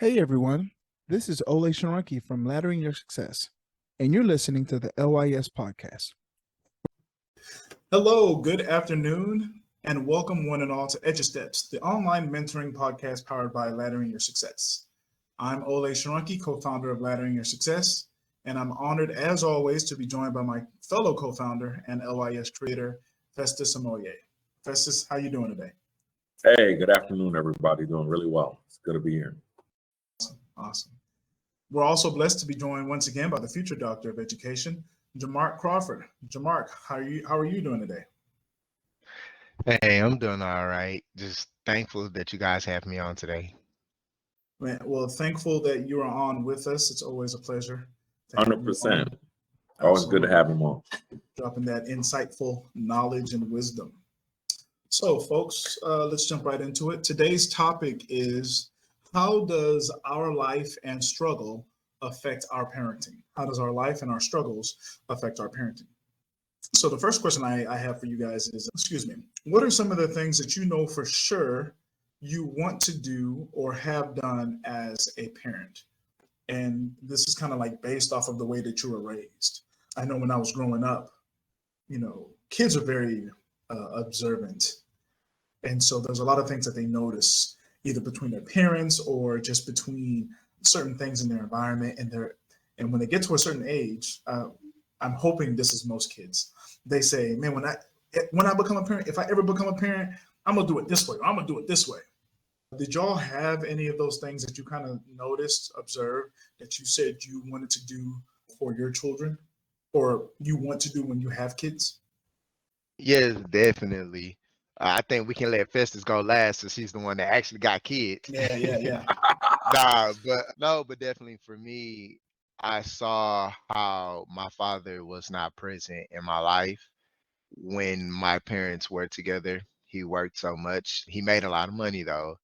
Hey everyone, this is Olay from Laddering Your Success, and you're listening to the LYS Podcast. Hello, good afternoon, and welcome one and all to EduSteps, the online mentoring podcast powered by Laddering Your Success. I'm Olay Sharanki, co-founder of Laddering Your Success, and I'm honored as always to be joined by my fellow co-founder and LYS creator, Festus and Olay. Festus, how you doing today? Hey, good afternoon, everybody. Doing really well. It's good to be here. Awesome. We're also blessed to be joined once again by the future Doctor of Education, Jamark Crawford. Jamark, how are you doing today? Hey, I'm doing all right. Just thankful that you guys have me on today. Well, thankful that you are on with us. It's always a pleasure. 100%. Always good to have him on. Dropping that insightful knowledge and wisdom. So, folks, let's jump right into it. Today's topic is, how does our life and struggle affect our parenting? How does our life and our struggles affect our parenting? So the first question I have for you guys is, what are some of the things that you know for sure you want to do or have done as a parent? And this is kind of like based off of the way that you were raised. I know when I was growing up, kids are very observant. And so there's a lot of things that they notice either between their parents or just between certain things in their environment. And when they get to a certain age, I'm hoping this is most kids. They say, man, when I become a parent, if I ever become a parent, I'm gonna do it this way, or I'm gonna do it this way. Did y'all have any of those things that you kind of noticed, observed, that you said you wanted to do for your children, or you want to do when you have kids? Yes, definitely. I think we can let Festus go last since he's the one that actually got kids. Yeah. But definitely for me, I saw how my father was not present in my life when my parents were together. He worked so much. He made a lot of money though.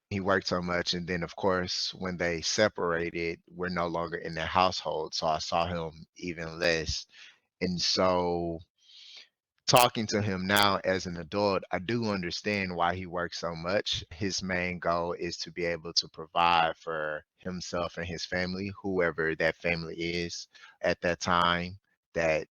He worked so much. And then of course, when they separated, we're no longer in their household. So I saw him even less. And so talking to him now as an adult, I do understand why he works so much. His main goal is to be able to provide for himself and his family, whoever that family is at that time that,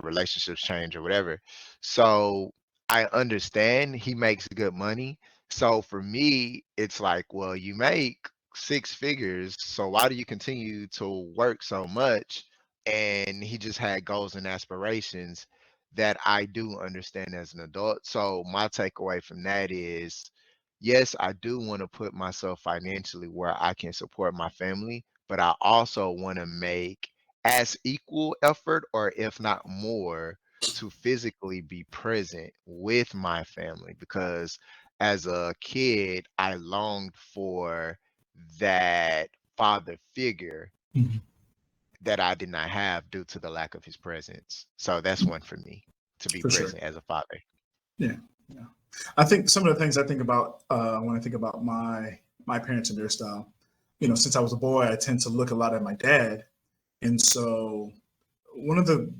relationships change or whatever. So I understand he makes good money. So for me, it's like, well, you make six figures, so why do you continue to work so much? And he just had goals and aspirations that I do understand as an adult. So my takeaway from that is, yes, I do want to put myself financially where I can support my family, but I also want to make as equal effort, or if not more, to physically be present with my family, because as a kid, I longed for that father figure Mhm. that I did not have due to the lack of his presence. So that's one for me, to be For sure. present as a father. Yeah. I think some of the things I think about when I think about my parents and their style, since I was a boy, I tend to look a lot at my dad. And so one of the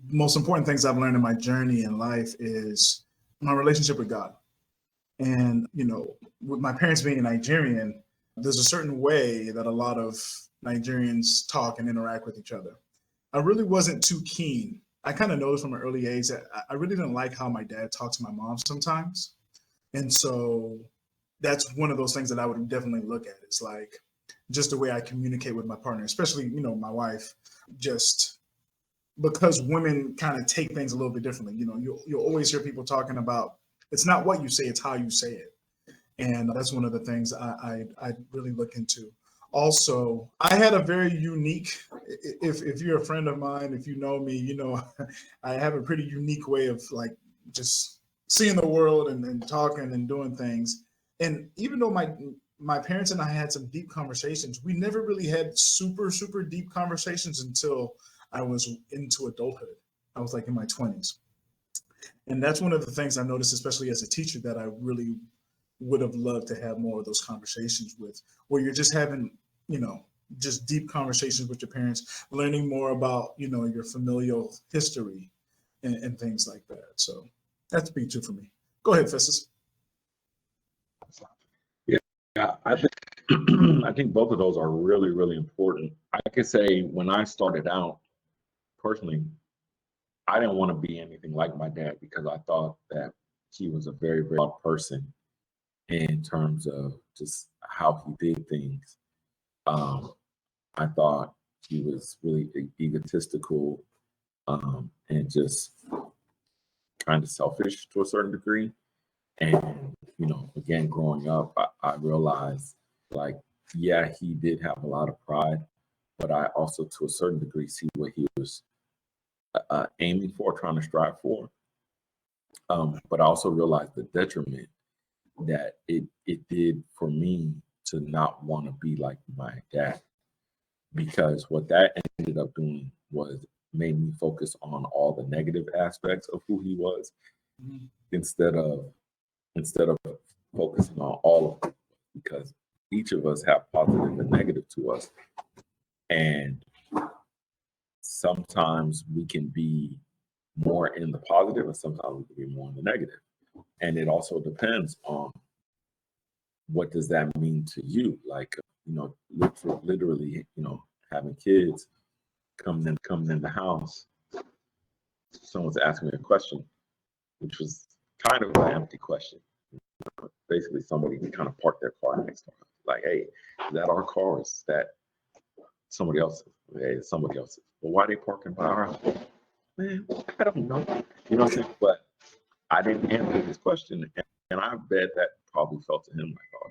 most important things I've learned in my journey in life is my relationship with God. And, with my parents being Nigerian, there's a certain way that a lot of Nigerians talk and interact with each other. I really wasn't too keen. I kind of noticed from an early age that I really didn't like how my dad talked to my mom sometimes. And so that's one of those things that I would definitely look at. It's like just the way I communicate with my partner, especially, my wife, just because women kind of take things a little bit differently. You'll always hear people talking about, it's not what you say, it's how you say it. And that's one of the things I really look into. Also, I had a very unique, if you're a friend of mine, if you know me, I have a pretty unique way of like just seeing the world and talking and doing things. And even though my parents and I had some deep conversations, we never really had super, super deep conversations until I was into adulthood. I was like in my 20s. And that's one of the things I noticed, especially as a teacher, that I really would have loved to have more of those conversations with, where you're just having, just deep conversations with your parents, learning more about, your familial history and things like that. So that's B2 for me. Go ahead, Festus. Yeah, I think I think both of those are really, really important. I could say when I started out, personally, I didn't want to be anything like my dad because I thought that he was a very, very odd person in terms of just how he did things. Um, I thought he was really egotistical and just kind of selfish to a certain degree. And, again, growing up, I realized like, yeah, he did have a lot of pride, but I also, to a certain degree, see what he was aiming for, trying to strive for. But I also realized the detriment that it did for me to not want to be like my dad, because what that ended up doing was made me focus on all the negative aspects of who he was instead of focusing on all of it, because each of us have positive and negative to us, and sometimes we can be more in the positive and sometimes we can be more in the negative. And it also depends on what does that mean to you. Like, literally, having kids coming in the house, someone's asking me a question, which was kind of an empty question. Basically, somebody kind of parked their car next door. Like, hey, is that our car or is that somebody else's? Hey, it's somebody else's. Well, why are they parking by our house? Man, I don't know. You know what I'm saying? But I didn't answer his question. And I bet that probably felt to him like, oh,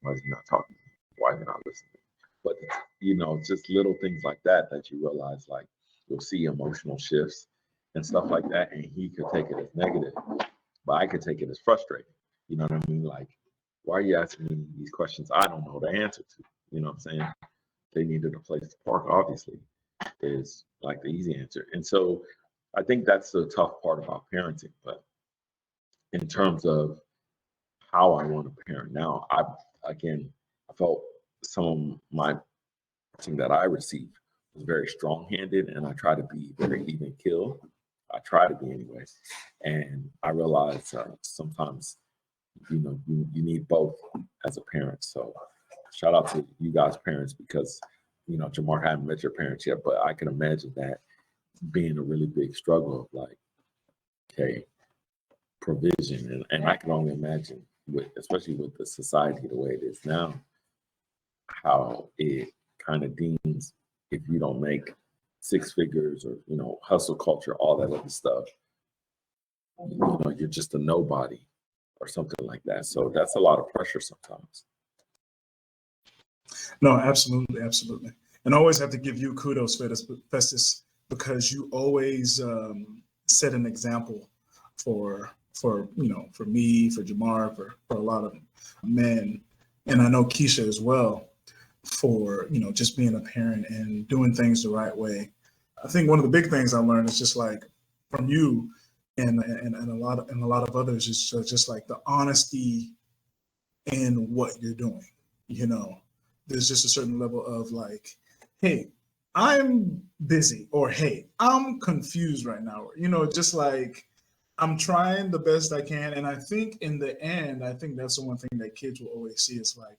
why is he not talking? Why is he not listening? But, just little things like that you realize, like, you'll see emotional shifts and stuff like that. And he could take it as negative, but I could take it as frustrating. You know what I mean? Like, why are you asking me these questions I don't know the answer to? You know what I'm saying? They needed a place to park, obviously, is like the easy answer. And so I think that's the tough part about parenting. But in terms of how I want to parent now, I felt some of my parenting that I received was very strong-handed, and I try to be very even keel. I try to be anyway. And I realize sometimes, you need both as a parent. So shout out to you guys parents, because, Jamar, I haven't met your parents yet, but I can imagine that being a really big struggle of like, okay, provision. And I can only imagine especially with the society the way it is now, how it kind of deems if you don't make six figures or, hustle culture, all that other stuff, you're just a nobody or something like that. So that's a lot of pressure sometimes. No, absolutely, absolutely. And I always have to give you kudos, Festus, because you always set an example for me, for Jamar, for a lot of men, and I know Keisha as well, for just being a parent and doing things the right way. I think one of the big things I learned is just like from you and a lot of others is just like the honesty in what you're doing. There's just a certain level of like, hey, I'm busy, or hey, I'm confused right now. Just like I'm trying the best I can. And I think in the end, I think that's the one thing that kids will always see is like,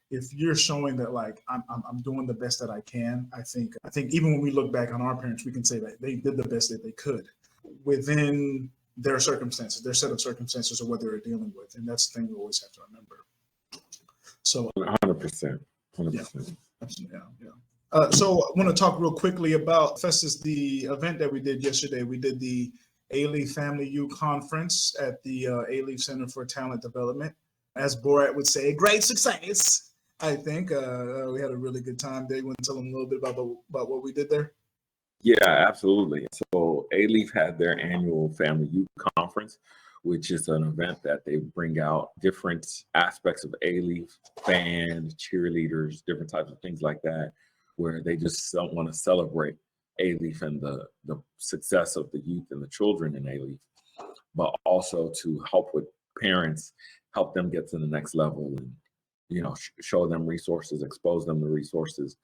if you're showing that like I'm doing the best that I can, I think even when we look back on our parents, we can say that they did the best that they could within their circumstances, their set of circumstances, or what they were dealing with. And that's the thing we always have to remember. So 100%. Yeah, absolutely. Yeah. So I want to talk real quickly about Festus, the event that we did yesterday. We did the A-Leaf Family U Conference at the A-Leaf Center for Talent Development. As Borat would say, great success. I think we had a really good time there. You want to tell them a little bit about what we did there? Yeah, absolutely. So A-Leaf had their annual Family Youth Conference, which is an event that they bring out different aspects of A-Leaf, fans, cheerleaders, different types of things like that, where they just want to celebrate A-Leaf and the success of the youth and the children in A-Leaf, but also to help with parents, help them get to the next level and, show them resources, expose them to resources.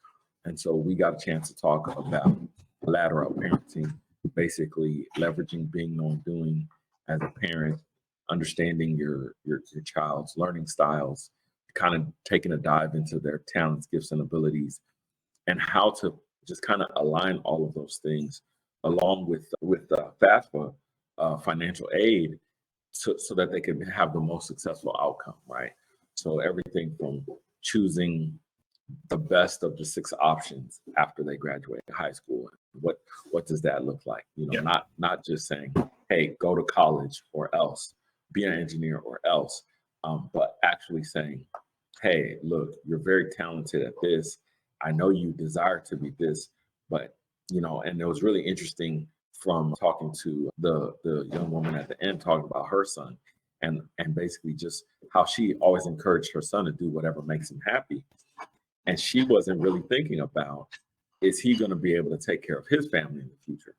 And so we got a chance to talk about lateral parenting, basically leveraging being on doing as a parent, understanding your child's learning styles, kind of taking a dive into their talents, gifts, and abilities, and how to just kind of align all of those things along with FAFSA financial aid so that they can have the most successful outcome, right? So everything from choosing the best of the 6 options after they graduate high school. What does that look like? Not just saying, hey, go to college or else, be an engineer or else, but actually saying, hey, look, you're very talented at this. I know you desire to be this, but and it was really interesting from talking to the young woman at the end, talking about her son and basically just how she always encouraged her son to do whatever makes him happy. And she wasn't really thinking about, is he going to be able to take care of his family in the future?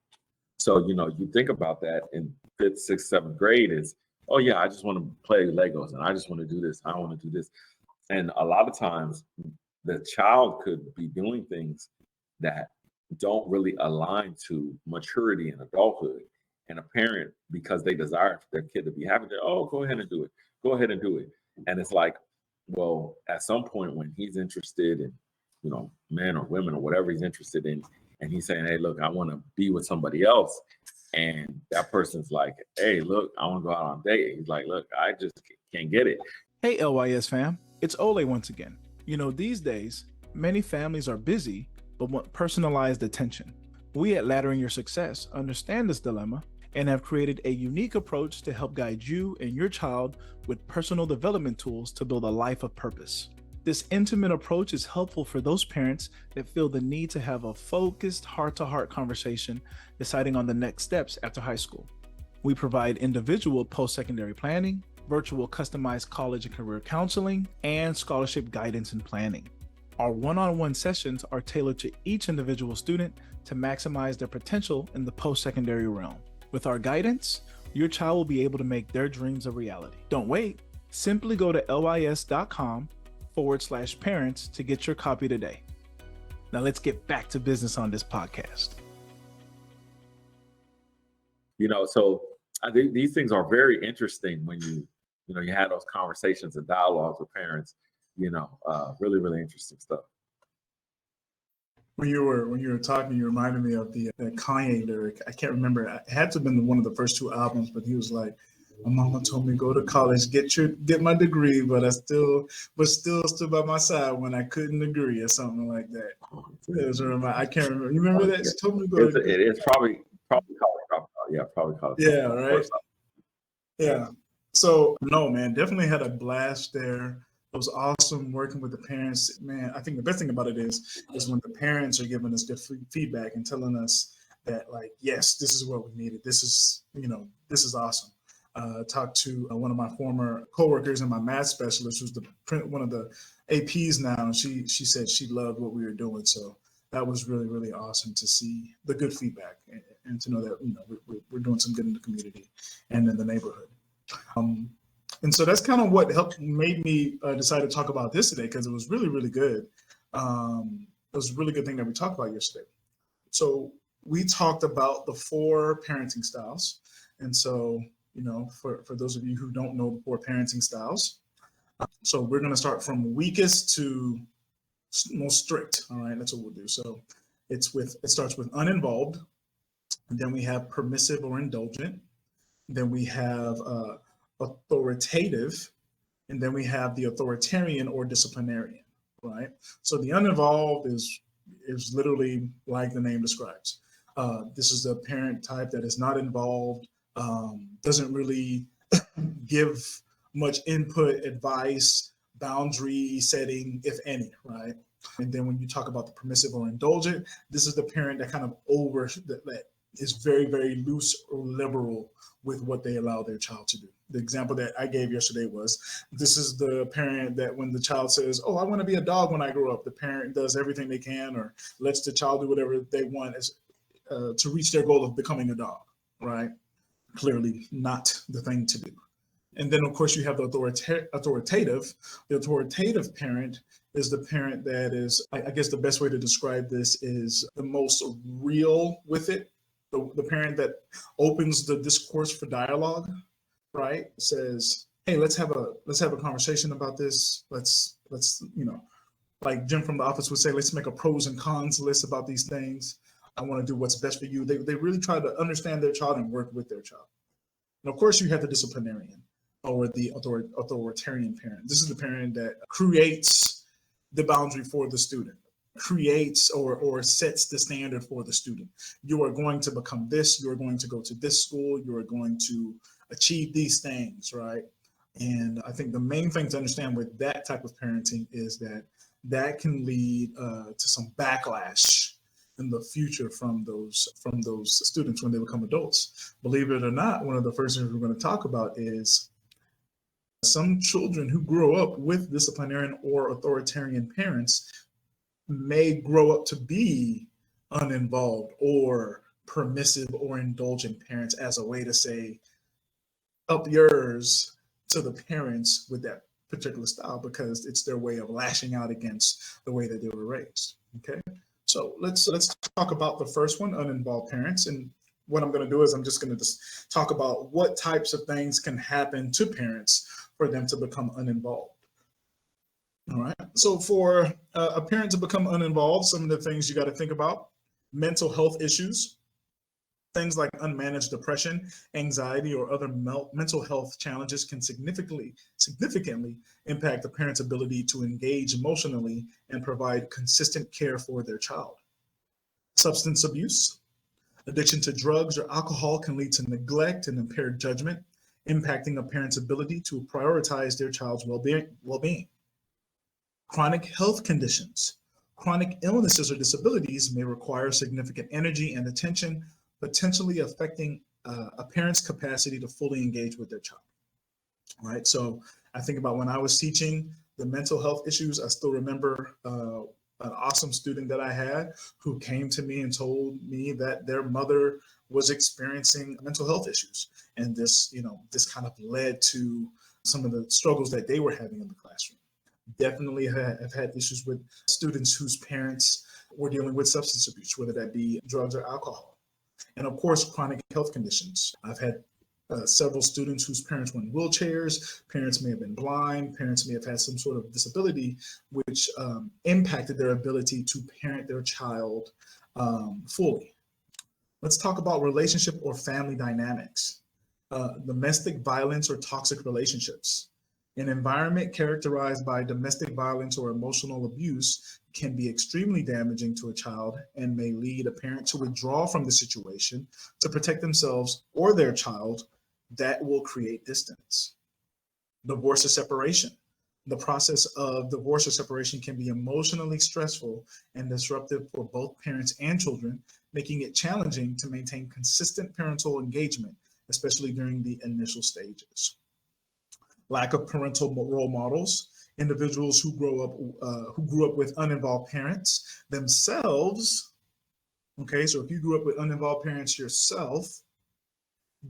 So, you think about that in 5th, 6th, 7th grade is, oh yeah, I just want to play Legos and I just want to do this. I want to do this. And a lot of times the child could be doing things that don't really align to maturity and adulthood. And a parent, because they desire for their kid to be happy, they're, oh, go ahead and do it. Go ahead and do it. And it's like, well, at some point when he's interested in, men or women or whatever he's interested in, and he's saying, hey, look, I want to be with somebody else. And that person's like, hey, look, I want to go out on a date. He's like, look, I just can't get it. Hey, LYS fam, it's Olay once again. These days, many families are busy, but want personalized attention. We at Laddering Your Success understand this dilemma and have created a unique approach to help guide you and your child with personal development tools to build a life of purpose. This intimate approach is helpful for those parents that feel the need to have a focused heart-to-heart conversation deciding on the next steps after high school. We provide individual post-secondary planning, virtual customized college and career counseling, and scholarship guidance and planning. Our one-on-one sessions are tailored to each individual student to maximize their potential in the post-secondary realm. With our guidance, your child will be able to make their dreams a reality. Don't wait. Simply go to lys.com/parents to get your copy today. Now let's get back to business on this podcast. So I think these things are very interesting when you had those conversations and dialogues with parents, really, really interesting stuff. When you were talking, you reminded me of that Kanye lyric. I can't remember. It had to have been one of the first 2 albums, but he was like, "My mama told me go to college, get my degree, but still stood by my side when I couldn't agree," or something like that. It was I can't remember. You remember that? She told me to go. It is probably college dropout. Yeah, probably college. Yeah, right. Yeah. So no, man, definitely had a blast there. It was awesome working with the parents. Man, I think the best thing about it is when the parents are giving us good feedback and telling us that, like, yes, this is what we needed. This is awesome. Talked to one of my former coworkers and my math specialist, who's one of the APs now. And she said she loved what we were doing. So that was really, really awesome to see the good feedback and to know that, we're doing some good in the community and in the neighborhood. And so that's kind of what made me decide to talk about this today, because it was really, really good. It was a really good thing that we talked about yesterday. So we talked about the 4 parenting styles. And so, for those of you who don't know the 4 parenting styles, so we're going to start from weakest to most strict. All right, that's what we'll do. So it starts with uninvolved, and then we have permissive or indulgent. Then we have authoritative, and then we have the authoritarian or disciplinarian, right? So the uninvolved is literally like the name describes. This is the parent type that is not involved, doesn't really give much input, advice, boundary setting, if any, right? And then when you talk about the permissive or indulgent, this is the parent that kind of that is very, very loose or liberal with what they allow their child to do. The example that I gave yesterday was, this is the parent that when the child says, oh, I want to be a dog when I grow up, the parent does everything they can or lets the child do whatever they want to reach their goal of becoming a dog, right? Clearly not the thing to do. And then, of course, you have the authoritative. The authoritative parent is the parent that is, I guess the best way to describe this is the most real with it. The parent that opens the discourse for dialogue, right? Says, hey, let's have a conversation about this. Let's like Jim from the office would say, let's make a pros and cons list about these things. I want to do what's best for you. They really try to understand their child and work with their child. And of course, you have the disciplinarian or the authoritarian parent. This is the parent that creates the boundary for the student, creates or sets the standard for the student. You are going to become this. You are going to go to this school. You are going to achieve these things, right? And I think the main thing to understand with that type of parenting is that can lead to some backlash in the future from those students when they become adults. Believe it or not, one of the first things we're going to talk about is some children who grow up with disciplinarian or authoritarian parents may grow up to be uninvolved or permissive or indulgent parents as a way to say, up yours to the parents with that particular style, because it's their way of lashing out against the way that they were raised. Okay, so let's talk about the first one, uninvolved parents. And what I'm going to do is I'm just going to just talk about what types of things can happen to parents for them to become uninvolved. All right, so for a parent to become uninvolved, some of the things you got to think about: mental health issues. Things like unmanaged depression, anxiety, or other mental health challenges can significantly impact a parent's ability to engage emotionally and provide consistent care for their child. Substance abuse, addiction to drugs or alcohol can lead to neglect and impaired judgment, impacting a parent's ability to prioritize their child's well-being. Chronic health conditions. Chronic illnesses or disabilities may require significant energy and attention, potentially affecting a parent's capacity to fully engage with their child. All right, so I think about when I was teaching the mental health issues. I still remember an awesome student that I had who came to me and told me that their mother was experiencing mental health issues. And this kind of led to some of the struggles that they were having in the classroom. Definitely have had issues with students whose parents were dealing with substance abuse, whether that be drugs or alcohol. And of course, chronic health conditions. I've had several students whose parents were in wheelchairs, parents may have been blind, parents may have had some sort of disability, which impacted their ability to parent their child fully. Let's talk about relationship or family dynamics. Domestic violence or toxic relationships. An environment characterized by domestic violence or emotional abuse can be extremely damaging to a child and may lead a parent to withdraw from the situation to protect themselves or their child. That will create distance. Divorce or separation. The process of divorce or separation can be emotionally stressful and disruptive for both parents and children, making it challenging to maintain consistent parental engagement, especially during the initial stages. Lack of parental role models. Individuals who grew up with uninvolved parents themselves. Okay, so if you grew up with uninvolved parents yourself,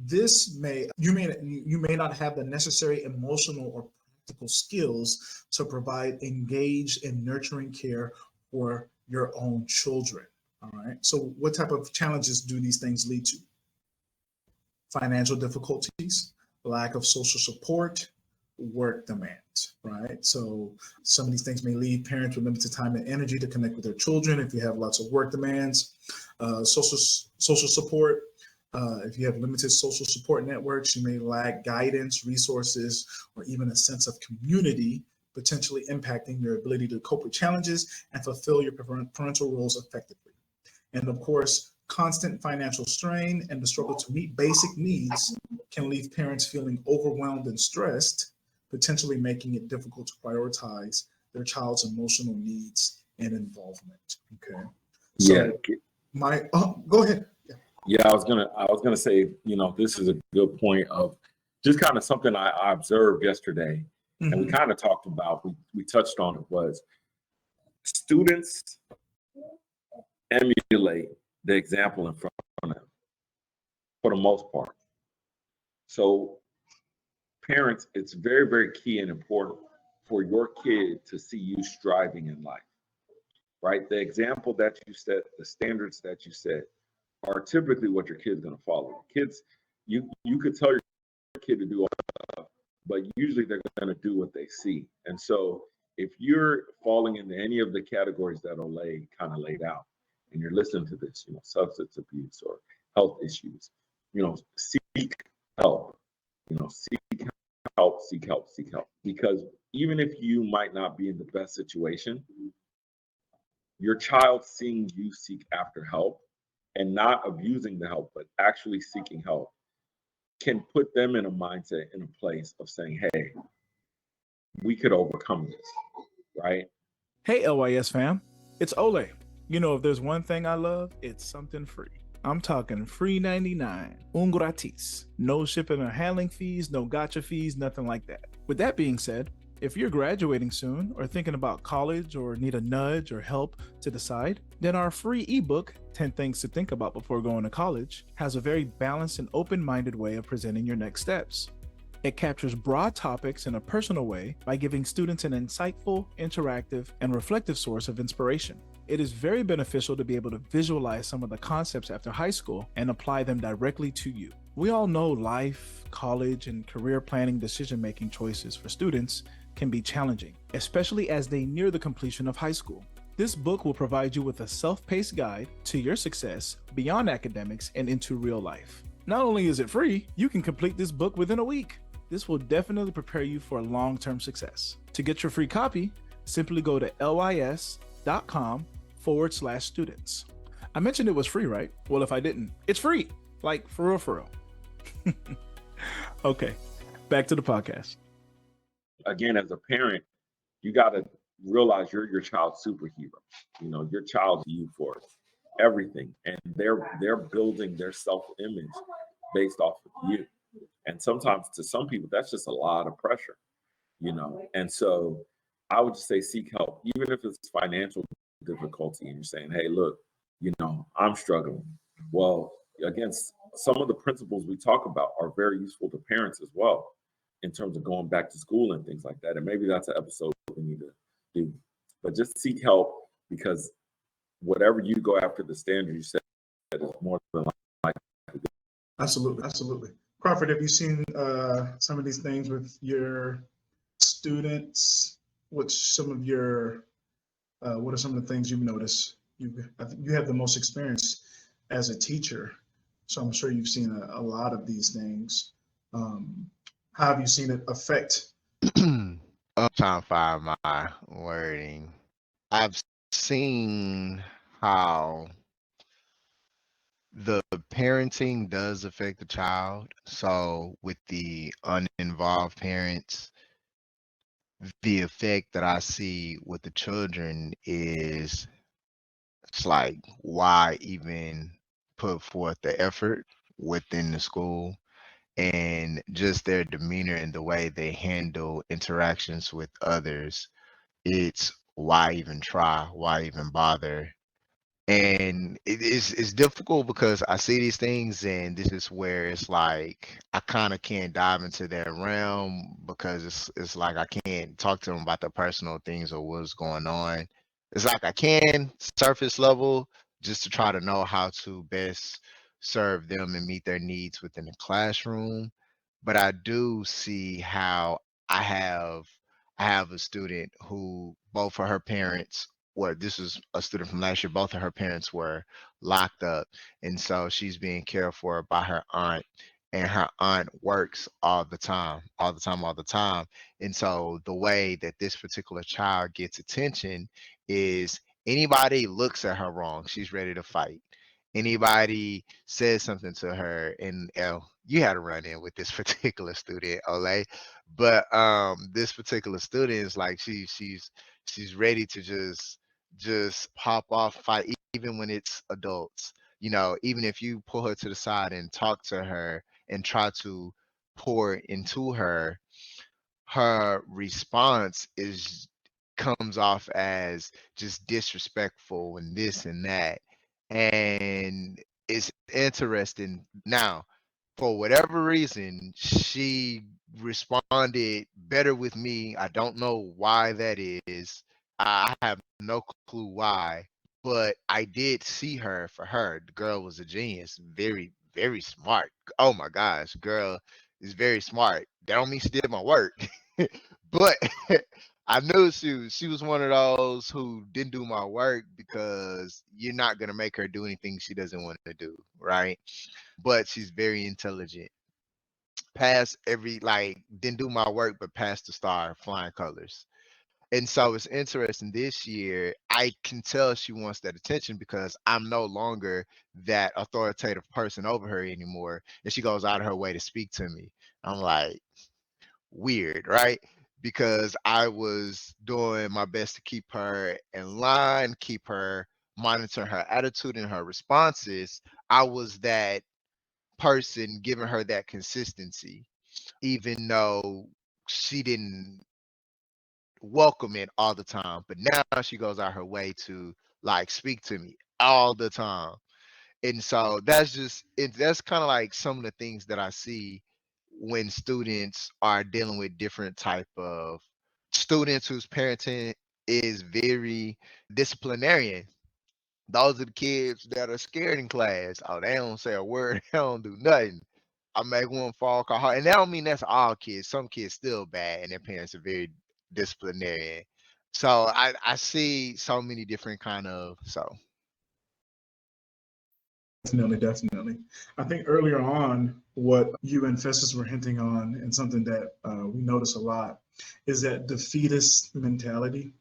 you may not have the necessary emotional or practical skills to provide engaged and nurturing care for your own children. All right. So what type of challenges do these things lead to? Financial difficulties, lack of social support, work demands, right? So some of these things may leave parents with limited time and energy to connect with their children if you have lots of work demands. Social support. If you have limited social support networks, you may lack guidance, resources, or even a sense of community, potentially impacting your ability to cope with challenges and fulfill your parental roles effectively. And of course, constant financial strain and the struggle to meet basic needs can leave parents feeling overwhelmed and stressed, potentially making it difficult to prioritize their child's emotional needs and involvement. Okay. So go ahead. Yeah, I was gonna say, this is a good point of just kind of something I observed yesterday, and we kind of talked about, we touched on it, was students emulate the example in front of them for the most part. So parents, it's very, very key and important for your kid to see you striving in life, right? The example that you set, the standards that you set are typically what your kid's going to follow. Kids, you could tell your kid to do but usually they're going to do what they see. And so if you're falling into any of the categories that Olay kind of laid out, and you're listening to this, substance abuse or health issues, seek help, seek help, seek help, seek help. Because even if you might not be in the best situation, your child seeing you seek after help and not abusing the help, but actually seeking help can put them in a mindset, in a place of saying, hey, we could overcome this, right? Hey, LYS fam, it's Olay. If there's one thing I love, it's something free. I'm talking free 99, un gratis. No shipping or handling fees, no gotcha fees, nothing like that. With that being said, if you're graduating soon or thinking about college or need a nudge or help to decide, then our free ebook, 10 Things to Think About Before Going to College, has a very balanced and open-minded way of presenting your next steps. It captures broad topics in a personal way by giving students an insightful, interactive, and reflective source of inspiration. It is very beneficial to be able to visualize some of the concepts after high school and apply them directly to you. We all know life, college, and career planning decision-making choices for students can be challenging, especially as they near the completion of high school. This book will provide you with a self-paced guide to your success beyond academics and into real life. Not only is it free, you can complete this book within a week. This will definitely prepare you for long-term success. To get your free copy, simply go to lys.com/students. I mentioned it was free, right? Well, if I didn't, it's free. Like, for real, for real. Okay, back to the podcast. Again, as a parent, you got to realize you're your child's superhero. Your child's you for everything, and they're building their self-image based off of you. And sometimes to some people, that's just a lot of pressure, And so I would just say seek help, even if it's financial difficulty and you're saying, hey, look, I'm struggling. Well, again, some of the principles we talk about are very useful to parents as well in terms of going back to school and things like that. And maybe that's an episode we need to do. But just seek help, because whatever you go after, the standard you set is more than likely. Absolutely. Crawford, have you seen some of these things with your students? What are some of the things you've noticed? I think you have the most experience as a teacher, so I'm sure you've seen a lot of these things. How have you seen it affect? I'm trying to find my wording. I've seen how the parenting does affect the child. So with the uninvolved parents, the effect that I see with the children is, it's like, why even put forth the effort within the school? And just their demeanor and the way they handle interactions with others, it's why even try? Why even bother? And it's difficult because I see these things, and this is where it's like I kind of can't dive into their realm, because it's like I can't talk to them about the personal things or what's going on. It's like I can surface level, just to try to know how to best serve them and meet their needs within the classroom. But I do see how I have I have a student who both of her parents were, this is a student from last year, both of her parents were locked up. And so she's being cared for by her aunt, and her aunt works all the time, all the time, all the time. And so the way that this particular child gets attention is, anybody looks at her wrong, she's ready to fight. Anybody says something to her, and you had to run in with this particular student, Olay. But this particular student is like, she's ready to just pop off, fight, even when it's adults. Even if you pull her to the side and talk to her and try to pour into her, her response is comes off as just disrespectful and this and that. And it's interesting now, for whatever reason, she responded better with me. I don't know why that is. I have no clue why, but I did see her for her. The girl was a genius, very, very smart. Oh my gosh, girl is very smart. That don't mean she did my work. But I knew she was one of those who didn't do my work because you're not gonna make her do anything she doesn't want to do, right? But she's very intelligent. Passed every like didn't do my work, but passed the star, flying colors. And so it's interesting this year, I can tell she wants that attention because I'm no longer that authoritative person over her anymore. And she goes out of her way to speak to me. I'm like, weird, right? Because I was doing my best to keep her in line, keep her monitoring her attitude and her responses. I was that person giving her that consistency, even though she didn't welcome it all the time. But now she goes out her way to like speak to me all the time. And so that's kind of like some of the things that I see when students are dealing with different type of students whose parenting is very disciplinarian. Those are the kids that are scared in class. Oh, they don't say a word, they don't do nothing. I make one fall call hard. And that don't mean that's all kids. Some kids still bad and their parents are very disciplinarian. So I see so many different kind of Definitely. I think earlier on, what you and Festus were hinting on, and something that we notice a lot, is that defeatist mentality,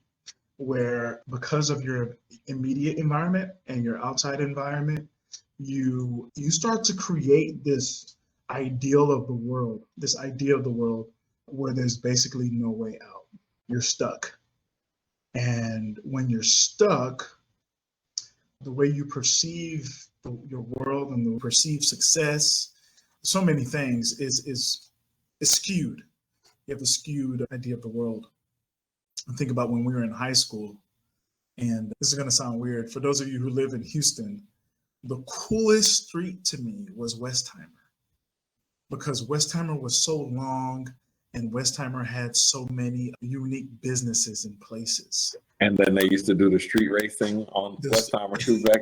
where because of your immediate environment and your outside environment, you start to create this this idea of the world where there's basically no way out. You're stuck. And when you're stuck, the way you perceive your world and the perceived success, so many things is skewed. You have a skewed idea of the world. I think about when we were in high school, and this is going to sound weird. For those of you who live in Houston, the coolest street to me was Westheimer, because Westheimer was so long and Westheimer had so many unique businesses and places. And then they used to do the street racing on Westheimer too back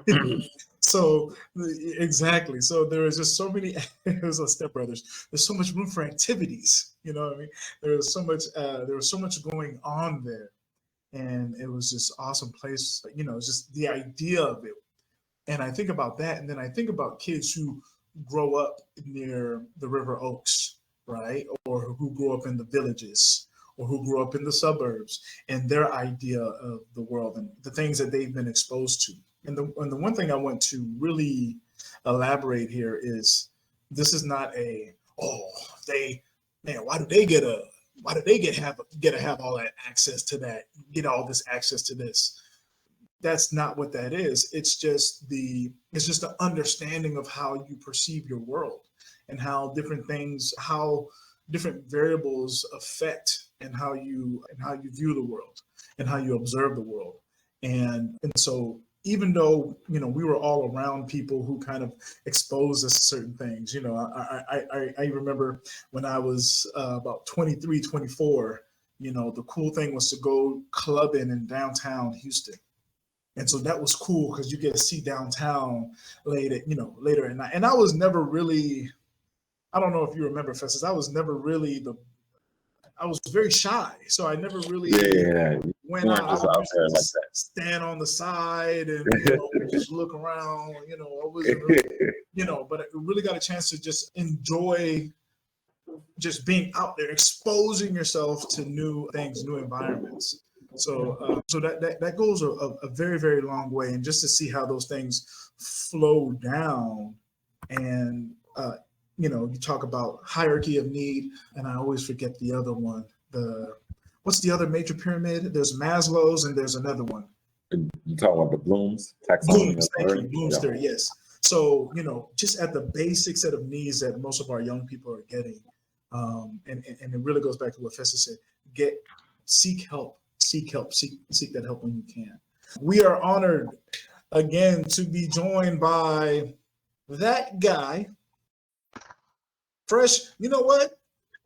then. So exactly. So there was just so many. It was like Step Brothers. There's so much room for activities. You know what I mean? There was so much. There was so much going on there, and it was just awesome place. You know, just the idea of it. And I think about that, and then I think about kids who grow up near the River Oaks, right, or who grew up in the villages, or who grew up in the suburbs, and their idea of the world and the things that they've been exposed to. And the one thing I want to really elaborate here is this is not a, why do they get to have all that access to that, get all this access to this? That's not what that is. It's just the understanding of how you perceive your world and how different variables affect and how you view the world and how you observe the world. And so even though, you know, we were all around people who kind of exposed us to certain things, you know, I remember when I was about 23, 24, you know, the cool thing was to go clubbing in downtown Houston. And so that was cool because you get to see downtown later at night. And I was never really, I don't know if you remember, Festus, I was very shy. So I never really went out. I would just stand on the side and, you know, just look around, you know, I wasn't really, you know, but I really got a chance to just enjoy just being out there, exposing yourself to new things, new environments. So that goes a very, very long way. And just to see how those things flow down and, you know, you talk about hierarchy of need, and I always forget the other one. What's the other major pyramid? There's Maslow's and there's another one. You talking about the Bloom's taxonomy? Bloom's theory, yes. So, you know, just at the basic set of needs that most of our young people are getting, and it really goes back to what Festus said: seek help, seek that help when you can. We are honored again to be joined by that guy. Fresh, you know what?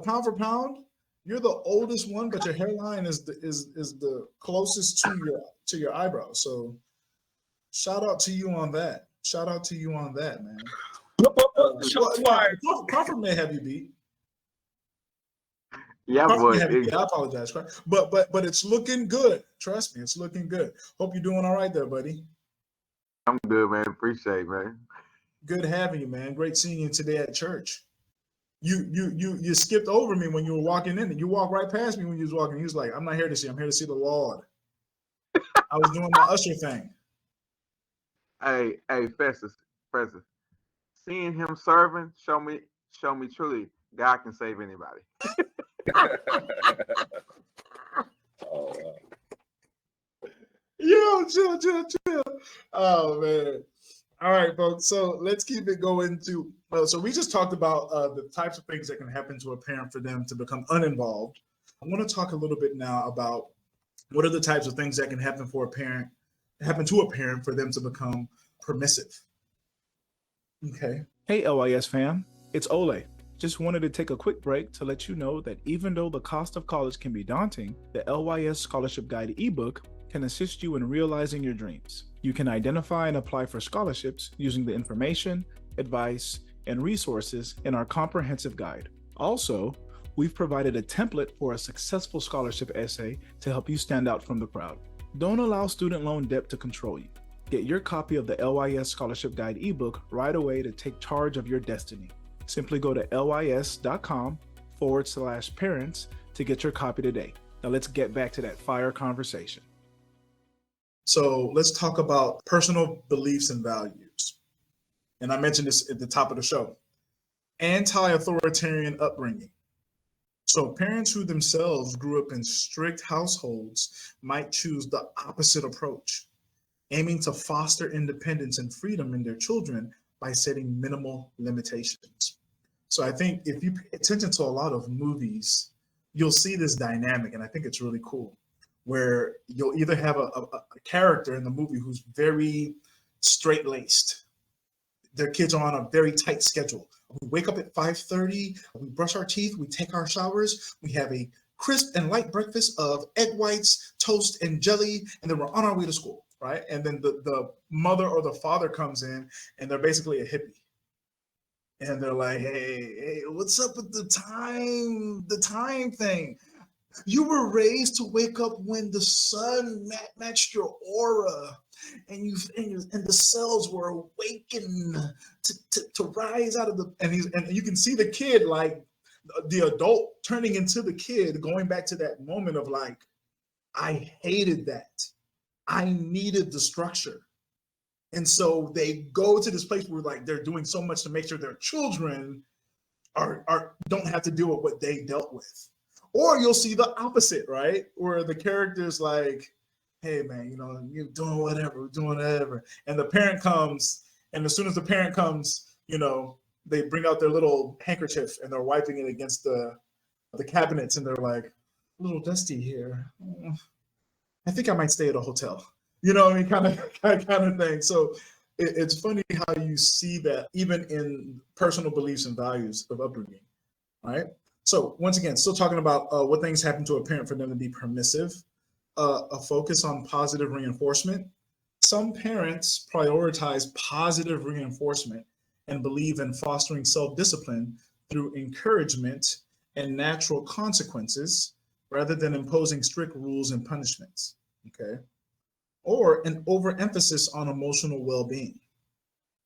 Pound for pound, you're the oldest one, but your hairline is the closest to your eyebrow. So shout out to you on that. Man. Shots fired. Crawford may have you beat. Yeah, Crawford may but have you beat. I apologize, but it's looking good. Trust me, it's looking good. Hope you're doing all right there, buddy. I'm good, man. Appreciate it, man. Good having you, man. Great seeing you today at church. You skipped over me when you were walking in. You walked right past me when you was walking. He was like, "I'm not here to see. I'm here to see the Lord." I was doing my usher thing. Hey, Festus. Seeing him serving, show me truly God can save anybody. Oh, Yo, chill. Oh man. All right, folks. So let's keep it going to. So we just talked about the types of things that can happen to a parent for them to become uninvolved. I want to talk a little bit now about what are the types of things that can happen to a parent for them to become permissive. Okay. Hey, LYS fam, it's Olay. Just wanted to take a quick break to let you know that even though the cost of college can be daunting, the LYS Scholarship Guide ebook can assist you in realizing your dreams. You can identify and apply for scholarships using the information, advice, and resources in our comprehensive guide. Also, we've provided a template for a successful scholarship essay to help you stand out from the crowd. Don't allow student loan debt to control you. Get your copy of the LYS Scholarship Guide ebook right away to take charge of your destiny. Simply go to lys.com/parents to get your copy today. Now let's get back to that fire conversation. So let's talk about personal beliefs and values. And I mentioned this at the top of the show. Anti-authoritarian upbringing. So parents who themselves grew up in strict households might choose the opposite approach, aiming to foster independence and freedom in their children by setting minimal limitations. So I think if you pay attention to a lot of movies, you'll see this dynamic, and I think it's really cool, where you'll either have a character in the movie who's very straight-laced. Their kids are on a very tight schedule. We wake up at 5:30, we brush our teeth, we take our showers, we have a crisp and light breakfast of egg whites, toast, and jelly, and then we're on our way to school, right? And then the mother or the father comes in, and they're basically a hippie. And they're like, hey, what's up with the time thing? You were raised to wake up when the sun matched your aura, and the cells were awakened to rise out of the. And you can see the kid, like the adult turning into the kid, going back to that moment of like, I hated that. I needed the structure. And so they go to this place where like they're doing so much to make sure their children don't have to deal with what they dealt with. Or you'll see the opposite, right? Where the character's like, hey man, you're doing whatever. And the parent comes, and as soon as the parent comes, they bring out their little handkerchief and they're wiping it against the cabinets, and they're like, a little dusty here. I think I might stay at a hotel. Kind of thing. So it's funny how you see that even in personal beliefs and values of upbringing, right? So once again, still talking about what things happen to a parent for them to be permissive, a focus on positive reinforcement. Some parents prioritize positive reinforcement and believe in fostering self-discipline through encouragement and natural consequences rather than imposing strict rules and punishments, okay? Or an overemphasis on emotional well-being.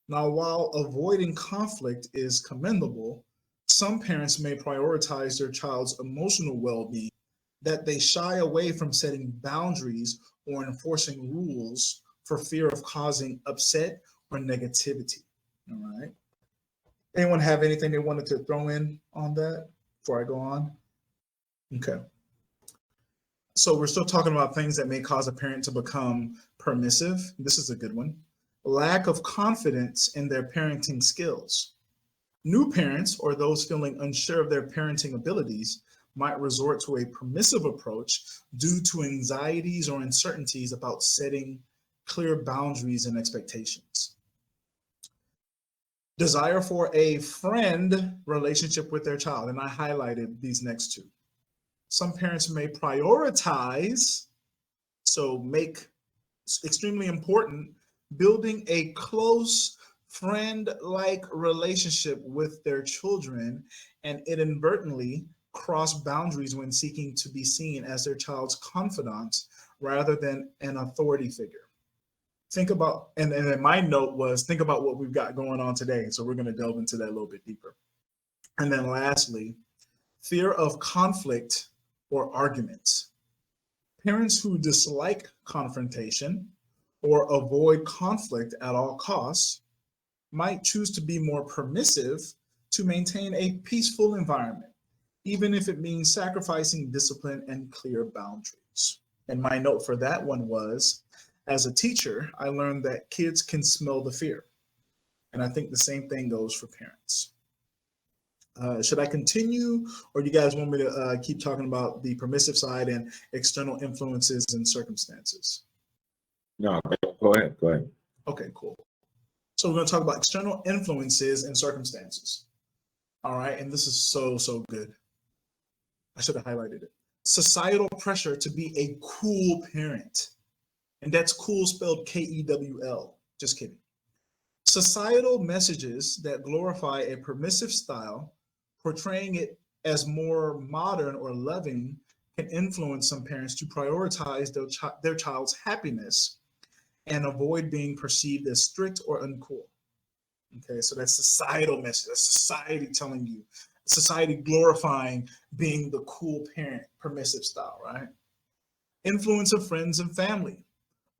Now, while avoiding conflict is commendable, some parents may prioritize their child's emotional well-being, that they shy away from setting boundaries or enforcing rules for fear of causing upset or negativity. All right. Anyone have anything they wanted to throw in on that before I go on? Okay. So we're still talking about things that may cause a parent to become permissive. This is a good one. Lack of confidence in their parenting skills. New parents or those feeling unsure of their parenting abilities might resort to a permissive approach due to anxieties or uncertainties about setting clear boundaries and expectations. Desire for a friend relationship with their child, and I highlighted these next two. Some parents may prioritize, so make extremely important, building a close friend-like relationship with their children and inadvertently cross boundaries when seeking to be seen as their child's confidant rather than an authority figure. Think about, and then my note was, think about what we've got going on today. So we're going to delve into that a little bit deeper. And then lastly, fear of conflict or arguments. Parents who dislike confrontation or avoid conflict at all costs might choose to be more permissive to maintain a peaceful environment, even if it means sacrificing discipline and clear boundaries. And my note for that one was, as a teacher, I learned that kids can smell the fear. And I think the same thing goes for parents. Should I continue, or do you guys want me to keep talking about the permissive side and external influences and circumstances? No, go ahead. Okay, cool. So we're going to talk about external influences and circumstances. All right, and this is so good. I should have highlighted it. Societal pressure to be a cool parent. And that's cool spelled Kewl. Just kidding. Societal messages that glorify a permissive style, portraying it as more modern or loving, can influence some parents to prioritize their child's happiness and avoid being perceived as strict or uncool. Okay, so that's societal message. That's society telling you, society glorifying being the cool parent, permissive style, right? Influence of friends and family.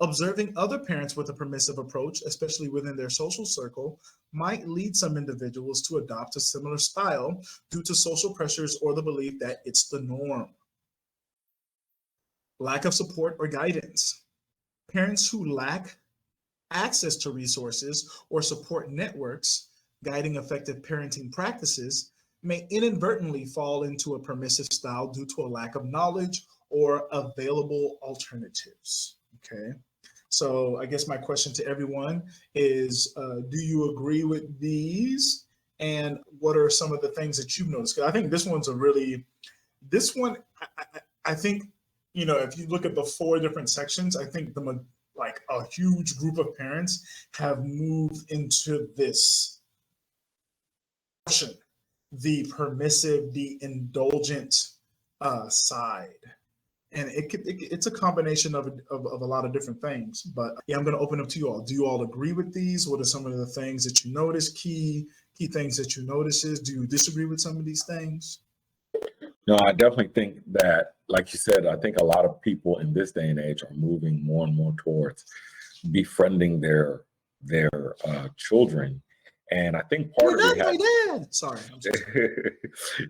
Observing other parents with a permissive approach, especially within their social circle, might lead some individuals to adopt a similar style due to social pressures or the belief that it's the norm. Lack of support or guidance. Parents who lack access to resources or support networks guiding effective parenting practices may inadvertently fall into a permissive style due to a lack of knowledge or available alternatives. Okay. So I guess my question to everyone is, do you agree with these? And what are some of the things that you've noticed? Because I think this one's I think, if you look at the 4 different sections, I think like a huge group of parents have moved into this portion, the permissive, the indulgent side. And it's a combination of a lot of different things. But yeah, I'm going to open up to you all. Do you all agree with these? What are some of the things that you notice, key things that you notice? Do you disagree with some of these things? No, I definitely think that, like you said, I think a lot of people in this day and age are moving more and more towards befriending their children. And I think part of it Sorry.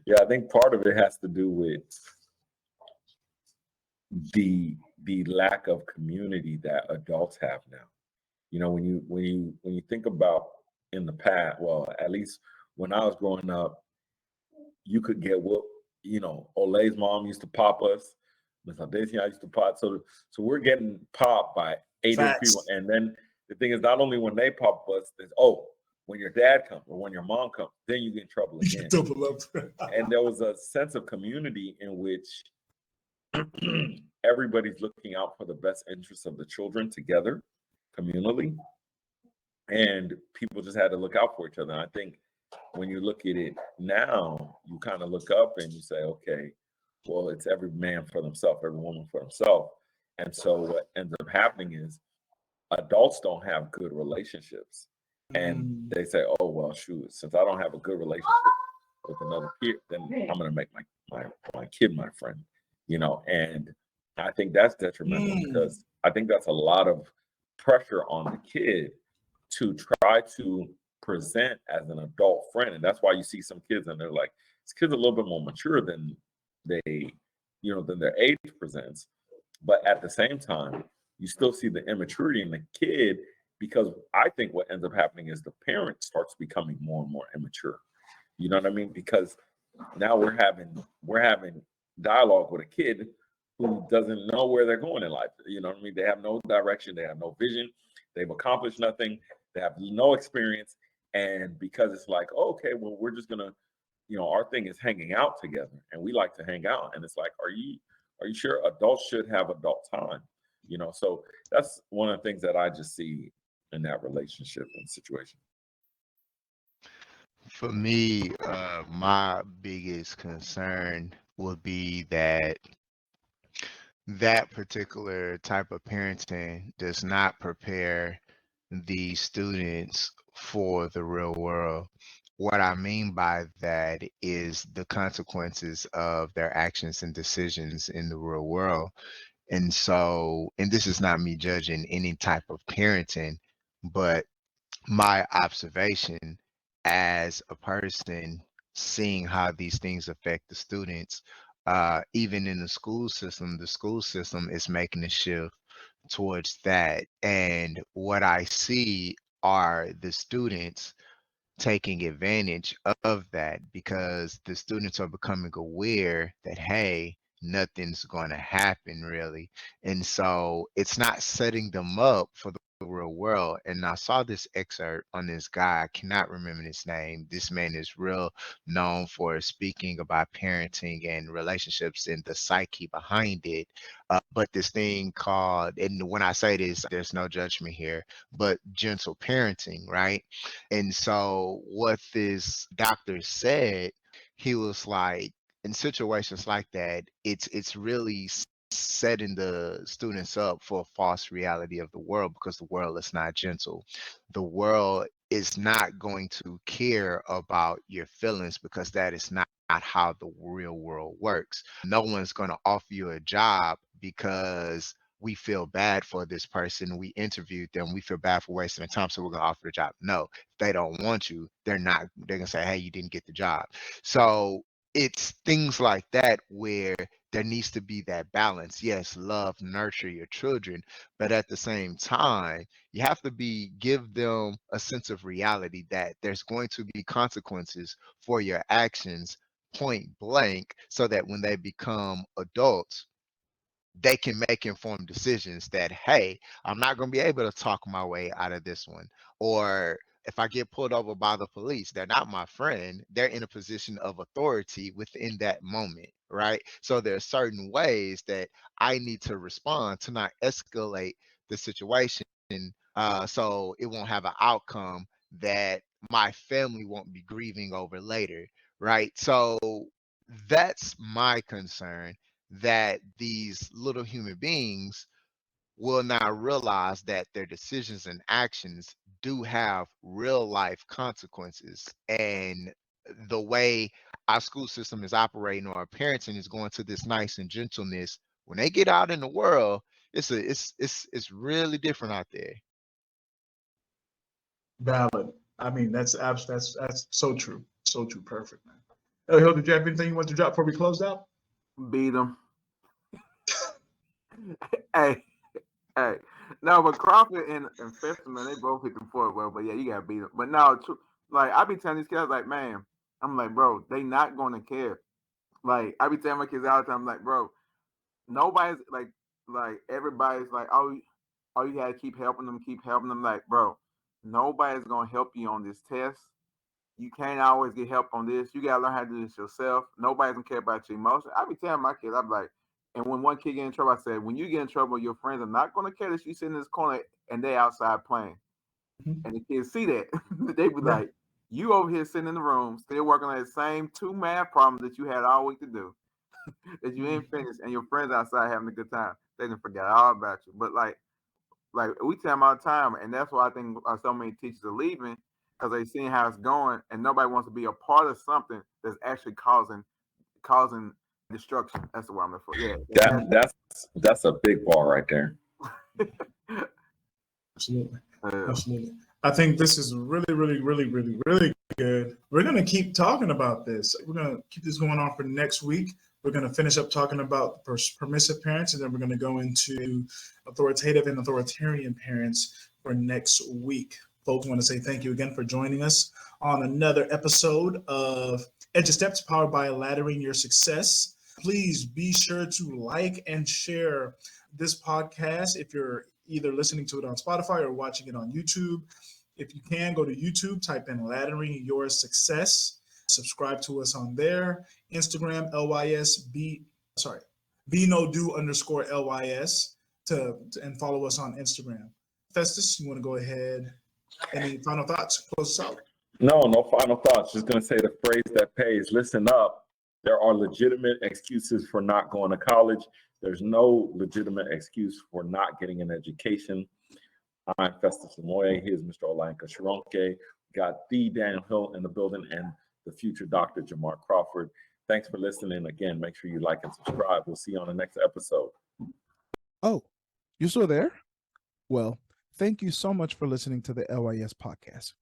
Yeah, I think part of it has to do with the lack of community that adults have now. When you think about in the past, well, at least when I was growing up, you could get whooped. Olay's mom used to pop us. Miss Aldesia used to pop. So we're getting popped by 8 people. And then the thing is, not only when they pop us, it's when your dad comes or when your mom comes, then you get in trouble again. Double up. And there was a sense of community in which everybody's looking out for the best interests of the children together, communally, and people just had to look out for each other. And I think when you look at it now, you kind of look up and you say, okay, well, it's every man for themselves, every woman for themselves. And so what ends up happening is adults don't have good relationships. And they say, oh, well, shoot, since I don't have a good relationship with another kid, then I'm going to make my kid my friend, and I think that's detrimental because I think that's a lot of pressure on the kid to try to present as an adult friend. And that's why you see some kids and they're like, this kid's a little bit more mature than than their age presents. But at the same time, you still see the immaturity in the kid, because I think what ends up happening is the parent starts becoming more and more immature. You know what I mean? Because now we're having dialogue with a kid who doesn't know where they're going in life. You know what I mean? They have no direction, they have no vision, they've accomplished nothing, they have no experience. And because it's like, okay, well, we're just gonna, our thing is hanging out together and we like to hang out. And it's like, are you sure? Adults should have adult time, so that's one of the things that I just see in that relationship and situation. For me, my biggest concern would be that that particular type of parenting does not prepare the students for the real world. What I mean by that is the consequences of their actions and decisions in the real world. And so, and this is not me judging any type of parenting, but my observation as a person seeing how these things affect the students, even in the school system is making a shift towards that. And what I see are the students taking advantage of that because the students are becoming aware that, hey, nothing's going to happen really. And so it's not setting them up for the real world. And I saw this excerpt on this guy, I cannot remember his name. This man is real known for speaking about parenting and relationships and the psyche behind it. But this thing called, and when I say this, there's no judgment here, but gentle parenting, right? And so what this doctor said, he was like, in situations like that, it's really setting the students up for a false reality of the world because the world is not gentle. The world is not going to care about your feelings because that is not how the real world works. No one's going to offer you a job because we feel bad for this person. We interviewed them. We feel bad for wasting their time. So we're going to offer the job. No, if they don't want you, they're going to say, hey, you didn't get the job. So it's things like that where there needs to be that balance. Yes, love, nurture your children, but at the same time, you have to give them a sense of reality that there's going to be consequences for your actions point blank so that when they become adults, they can make informed decisions that, hey, I'm not going to be able to talk my way out of this one. Or if I get pulled over by the police, they're not my friend. They're in a position of authority within that moment, right? So there are certain ways that I need to respond to not escalate the situation, so it won't have an outcome that my family won't be grieving over later, right? So that's my concern, that these little human beings will not realize that their decisions and actions do have real life consequences. And the way our school system is operating or our parenting is going to this nice and gentleness, when they get out in the world, it's really different out there. Valid. I mean, that's so true. So true. Perfect, man. Oh, Hill, did you have anything you want to drop before we close out? Beat them. Hey, hey. No, but Crawford and Festus, man, they both hit the forward well. But yeah, you gotta beat them. But no, like I be telling these kids, like, man, I'm like, bro, they not gonna care. Like I be telling my kids all the time, like, bro, nobody's like everybody's like, oh, you gotta keep helping them, keep helping them. Like, bro, nobody's gonna help you on this test. You can't always get help on this. You gotta learn how to do this yourself. Nobody's gonna care about your emotions. I be telling my kids, I'm like, and when one kid get in trouble, I said, when you get in trouble, your friends are not gonna care that you sit in this corner and they outside playing. Mhm. And the kids see that. They be Yeah. like, you over here sitting in the room, still working on the same 2 math problems that you had all week to do, that you ain't finished, and your friends outside having a good time. They didn't forget all about you. But like we tell them all the time, and that's why I think so many teachers are leaving because they seeing how it's going, and nobody wants to be a part of something that's actually causing destruction. That's the word I'm looking for. Yeah, That's a big bar right there. Absolutely. Absolutely. I think this is really, really, really, really, really good. We're going to keep talking about this. We're going to keep this going on for next week. We're going to finish up talking about permissive parents, and then we're going to go into authoritative and authoritarian parents for next week. Folks, I want to say thank you again for joining us on another episode of Edge of Steps, powered by Laddering Your Success. Please be sure to like and share this podcast if you're either listening to it on Spotify or watching it on YouTube. If you can, go to YouTube, type in Laddering Your Success. Subscribe to us on there. Instagram, VNoDo_LYS and follow us on Instagram. Festus, you want to go ahead? Any final thoughts? Close us out. No final thoughts. Just going to say the phrase that pays. Listen up. There are legitimate excuses for not going to college. There's no legitimate excuse for not getting an education. I'm Festus and Olay. Here's Mr. Olayinka Sharonke. Got the Daniel Hill in the building and the future Dr. Jamar Crawford. Thanks for listening. Again, make sure you like and subscribe. We'll see you on the next episode. Oh, you're still there? Well, thank you so much for listening to the LYS Podcast.